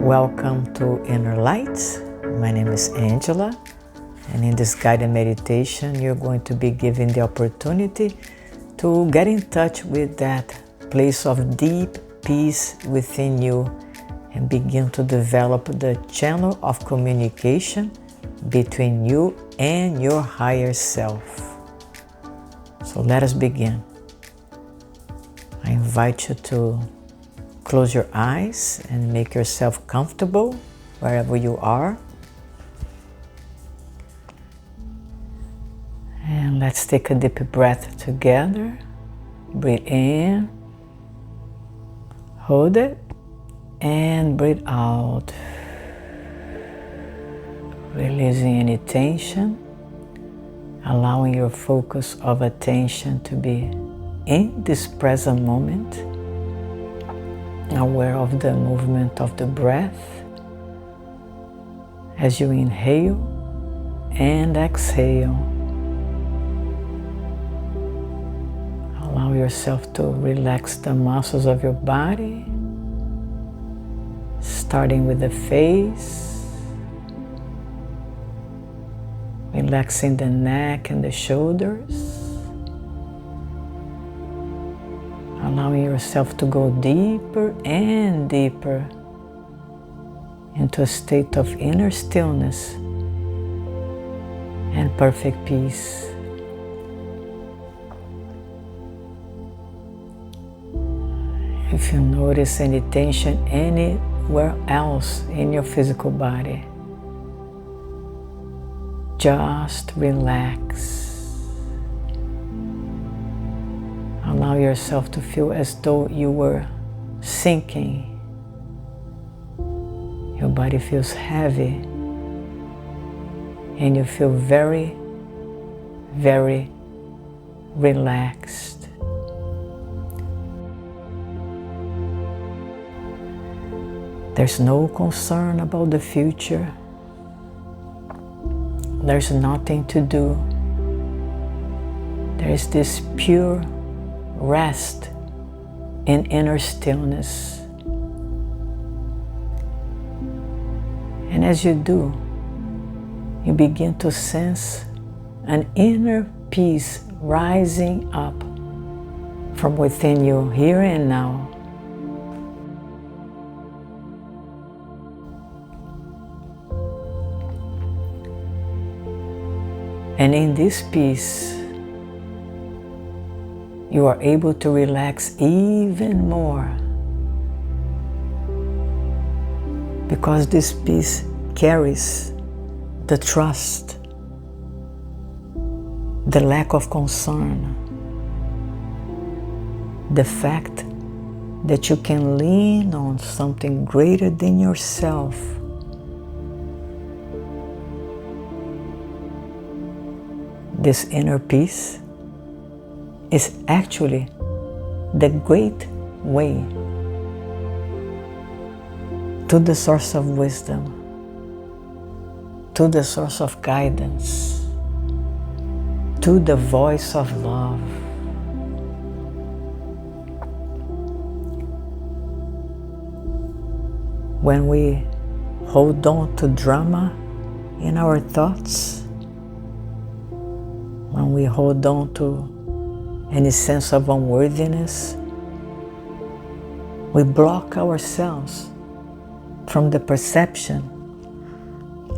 Welcome to Inner Lights. My name is Angela, and in this guided meditation, you're going to be given the opportunity to get in touch with that place of deep peace within you and begin to develop the channel of communication between you and your higher self. So let us begin. I invite you to close your eyes and make yourself comfortable wherever you are. And let's take a deep breath together. Breathe in, hold it, and breathe out. Releasing any tension, allowing your focus of attention to be in this present moment, aware of the movement of the breath as you inhale and exhale. Allow yourself to relax the muscles of your body, starting with the face, relaxing the neck and the shoulders. Allowing yourself to go deeper and deeper into a state of inner stillness and perfect peace. If you notice any tension anywhere else in your physical body, just relax. Allow yourself to feel as though you were sinking. Your body feels heavy and you feel very, very relaxed. There's no concern about the future. There's nothing to do. There is this pure rest in inner stillness. And as you do, you begin to sense an inner peace rising up from within you here and now. And in this peace, you are able to relax even more, because this peace carries the trust, the lack of concern, the fact that you can lean on something greater than yourself. This inner peace is actually the great way to the source of wisdom, to the source of guidance, to the voice of love. When we hold on to drama in our thoughts, when we hold on to any sense of unworthiness, we block ourselves from the perception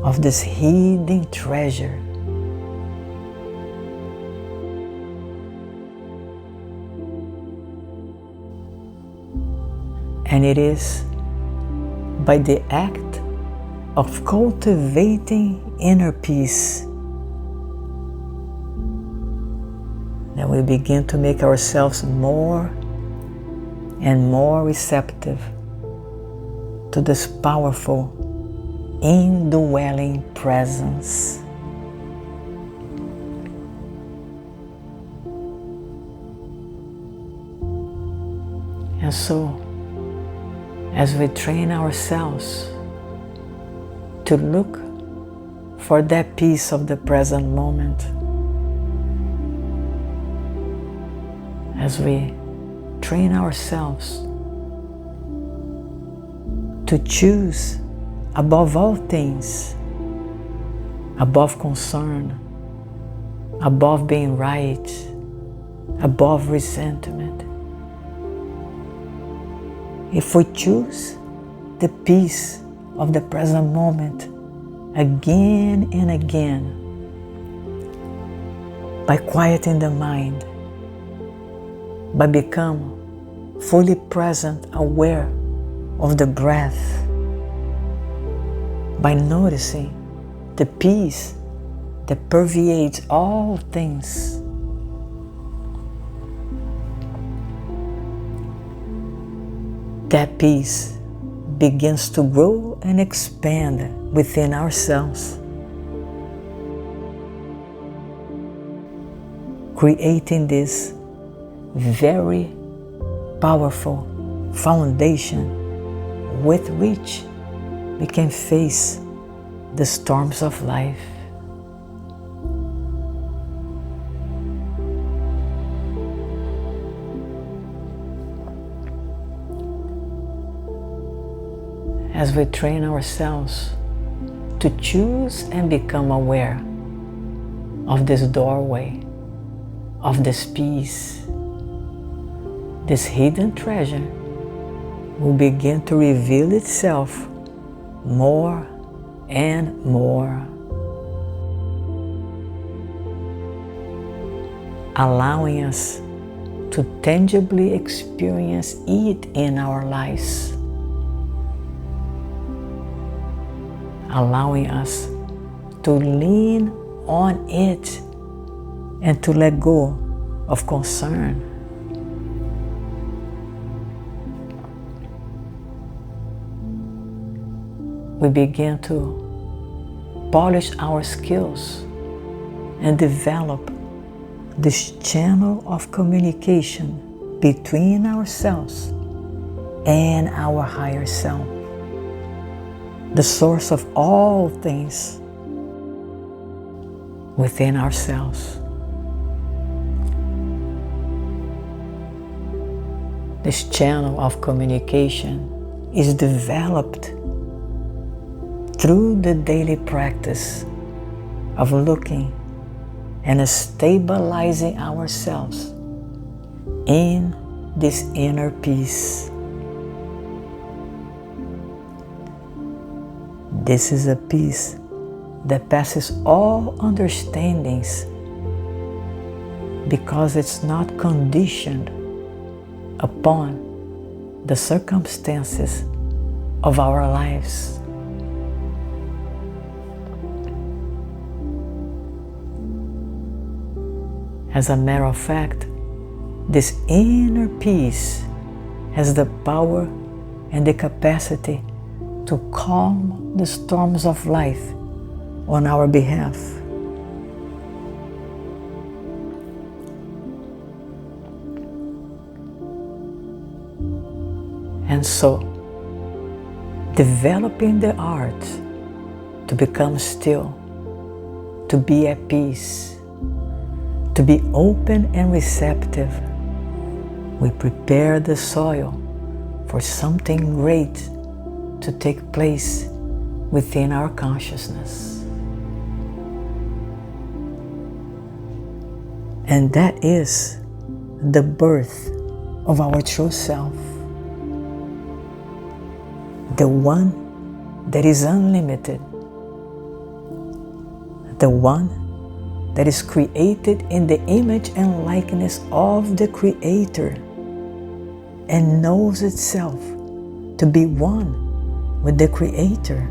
of this hidden treasure. And it is by the act of cultivating inner peace that we begin to make ourselves more and more receptive to this powerful, indwelling presence. And so, as we train ourselves to look for that peace of the present moment, as we train ourselves to choose above all things, above concern, above being right, above resentment. If we choose the peace of the present moment again and again, by quieting the mind, by becoming fully present, aware of the breath, by noticing the peace that pervades all things, that peace begins to grow and expand within ourselves, creating this very powerful foundation with which we can face the storms of life. As we train ourselves to choose and become aware of this doorway, of this peace, this hidden treasure will begin to reveal itself more and more, allowing us to tangibly experience it in our lives, allowing us to lean on it and to let go of concern. We begin to polish our skills and develop this channel of communication between ourselves and our higher self, the source of all things within ourselves. This channel of communication is developed through the daily practice of looking and stabilizing ourselves in this inner peace. This is a peace that passes all understandings because it's not conditioned upon the circumstances of our lives. As a matter of fact, this inner peace has the power and the capacity to calm the storms of life on our behalf. And so, developing the art to become still, to be at peace, to be open and receptive, we prepare the soil for something great to take place within our consciousness. And that is the birth of our true self, the one that is unlimited, the one that is created in the image and likeness of the Creator and knows itself to be one with the Creator.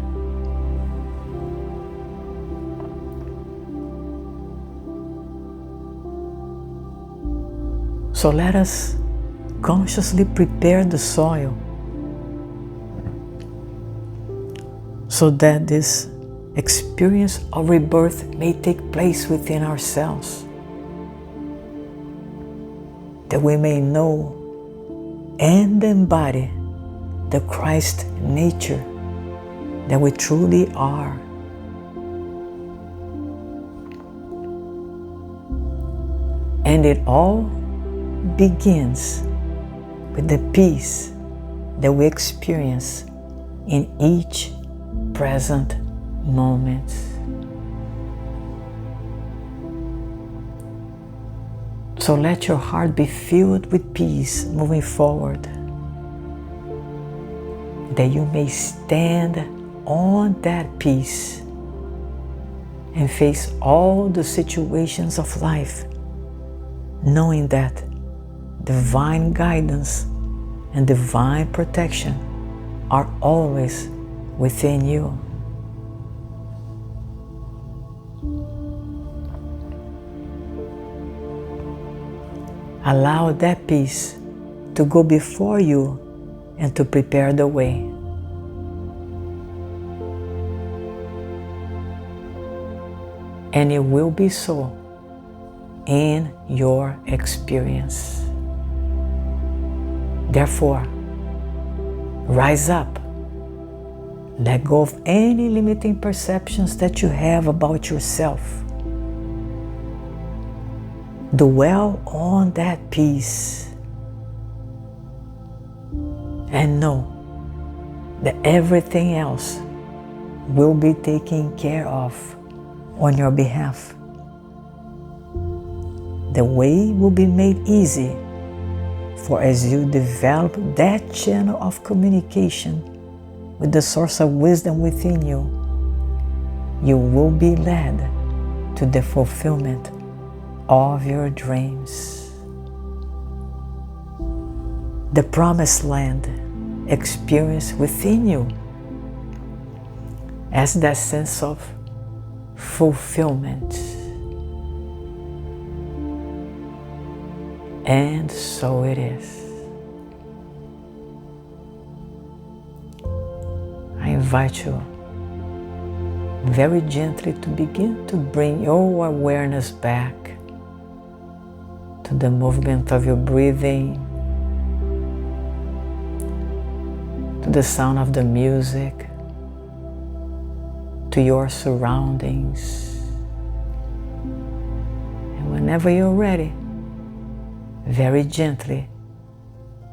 So let us consciously prepare the soil so that this experience of rebirth may take place within ourselves, that we may know and embody the Christ nature that we truly are. And it all begins with the peace that we experience in each present moment. So let your heart be filled with peace moving forward, that you may stand on that peace and face all the situations of life, knowing that divine guidance and divine protection are always within you. Allow that peace to go before you and to prepare the way. And it will be so in your experience. Therefore, rise up. Let go of any limiting perceptions that you have about yourself. Dwell on that peace and know that everything else will be taken care of on your behalf. The way will be made easy, for as you develop that channel of communication with the source of wisdom within you, you will be led to the fulfillment of your dreams. The promised land experience within you as that sense of fulfillment. And so it is. I invite you very gently to begin to bring your awareness back to the movement of your breathing, to the sound of the music, to your surroundings. And whenever you're ready, very gently,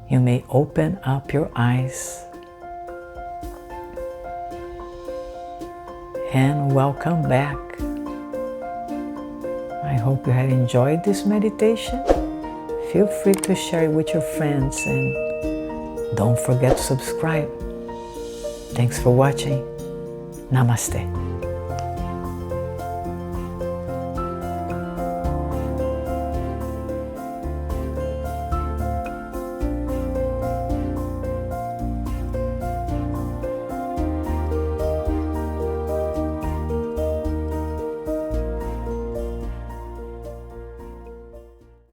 you may open up your eyes and welcome back. I hope you had enjoyed this meditation. Feel free to share it with your friends and don't forget to subscribe. Thanks for watching. Namaste.